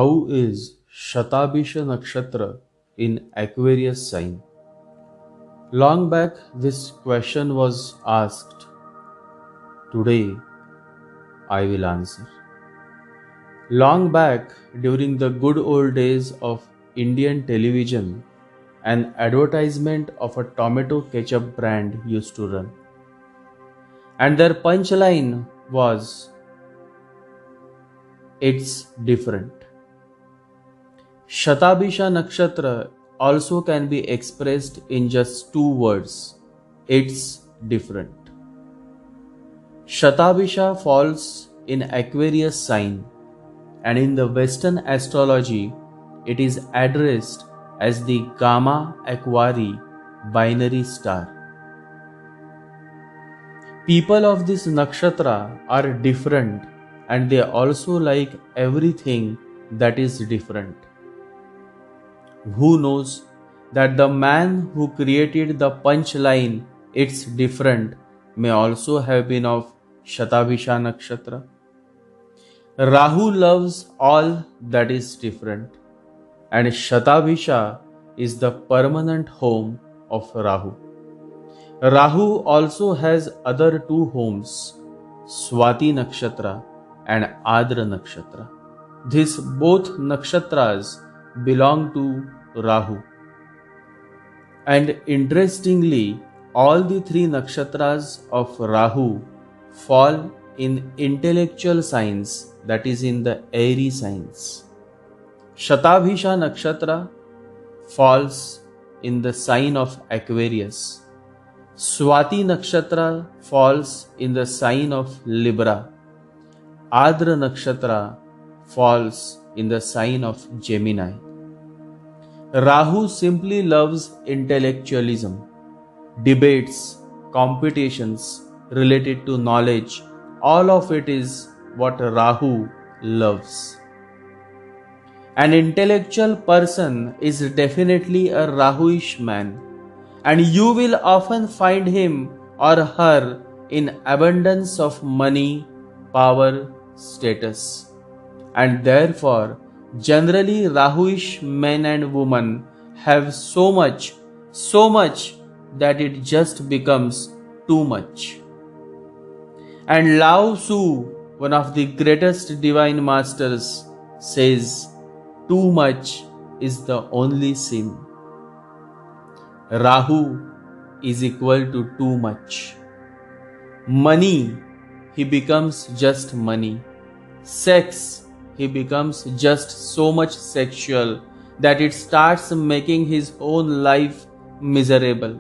How is Shatabhisha Nakshatra in Aquarius Sign? Long back, this question was asked. Today, I will answer. Long back, during the good old days of Indian television, an advertisement of a tomato ketchup brand used to run. And their punchline was, "It's different." Shatabhisha Nakshatra also can be expressed in just two words. It's different. Shatabhisha falls in Aquarius sign, and in the Western astrology, it is addressed as the Gamma Aquarii binary star. People of this nakshatra are different, and they also like everything that is different. Who knows that the man who created the punchline "It's different" may also have been of Shatabhisha Nakshatra. Rahu loves all that is different, and Shatabhisha is the permanent home of Rahu. Rahu also has other two homes, Swati Nakshatra and Adra Nakshatra. These both nakshatras belong to Rahu. And interestingly, all the three nakshatras of Rahu fall in intellectual signs, that is in the airy signs. Shatabhisha Nakshatra falls in the sign of Aquarius. Swati Nakshatra falls in the sign of Libra. Adra Nakshatra falls in the sign of Gemini. Rahu simply loves intellectualism, debates, competitions related to knowledge. All of it is what Rahu loves. An intellectual person is definitely a Rahuish man, and you will often find him or her in abundance of money, power, status. And therefore, generally Rahuish men and women have so much that it just becomes too much. And Lao Tzu, one of the greatest divine masters, says, "Too much is the only sin." Rahu is equal to too much. Money, he becomes just money. Sex, he becomes just so much sexual that it starts making his own life miserable.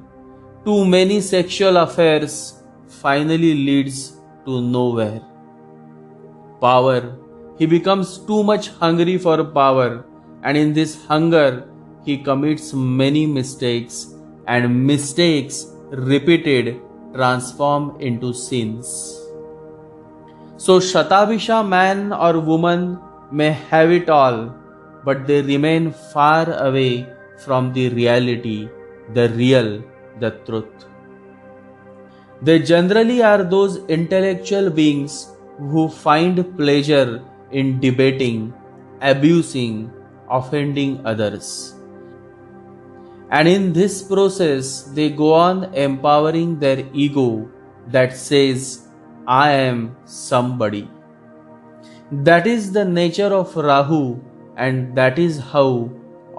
Too many sexual affairs finally leads to nowhere. Power, he becomes too much hungry for power, and in this hunger he commits many mistakes, and mistakes repeated transform into sins. So Shatabhisha man or woman may have it all, but they remain far away from the reality, the real, the truth. They generally are those intellectual beings who find pleasure in debating, abusing, offending others. And in this process, they go on empowering their ego that says, "I am somebody." That is the nature of Rahu, and that is how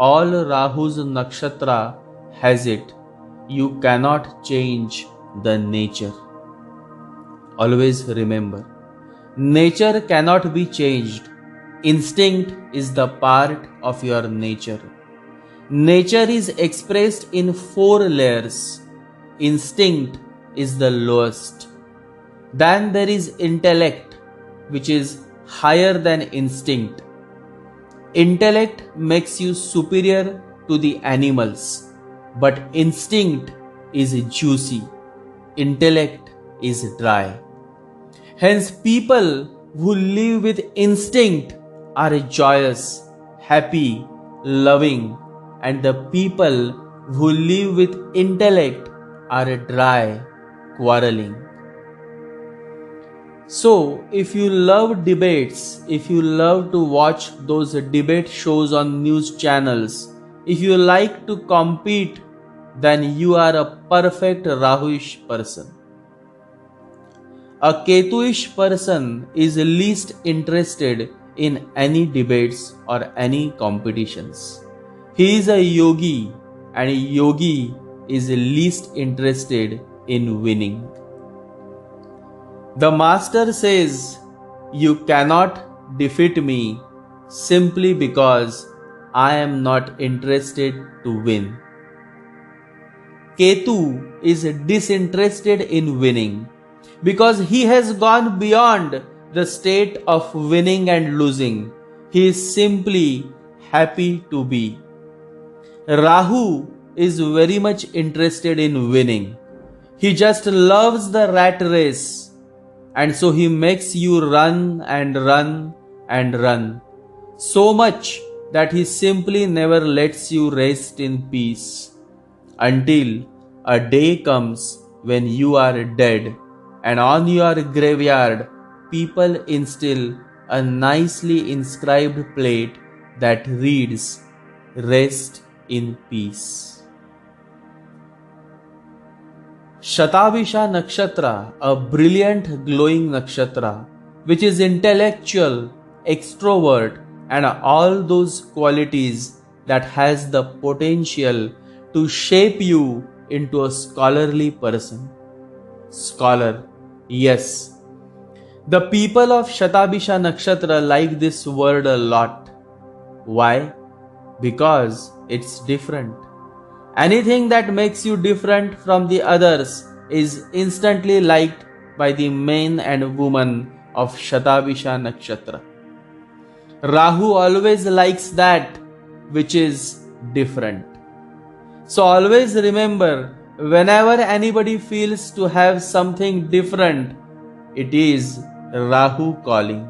all Rahu's nakshatra has it. You cannot change the nature. Always remember, nature cannot be changed. Instinct is the part of your nature. Nature is expressed in 4 layers. Instinct is the lowest. Then there is intellect, which is higher than instinct. Intellect makes you superior to the animals, but instinct is juicy. Intellect is dry. Hence, people who live with instinct are joyous, happy, loving, and the people who live with intellect are dry, quarreling. So, if you love debates, if you love to watch those debate shows on news channels, if you like to compete, then you are a perfect Rahuish person. A Ketuish person is least interested in any debates or any competitions. He is a yogi, and a yogi is least interested in winning. The master says, "You cannot defeat me simply because I am not interested to win." Ketu is disinterested in winning because he has gone beyond the state of winning and losing. He is simply happy to be. Rahu is very much interested in winning. He just loves the rat race, and so he makes you run and run and run so much that he simply never lets you rest in peace until a day comes when you are dead, and on your graveyard people instill a nicely inscribed plate that reads, "Rest in peace." Shatabhisha Nakshatra, a brilliant glowing nakshatra, which is intellectual, extrovert, and all those qualities that has the potential to shape you into a scholarly person. Scholar, yes. The people of Shatabhisha Nakshatra like this word a lot. Why? Because it's different. Anything that makes you different from the others is instantly liked by the men and women of Shatabhisha Nakshatra. Rahu always likes that which is different. So always remember, whenever anybody feels to have something different, it is Rahu calling.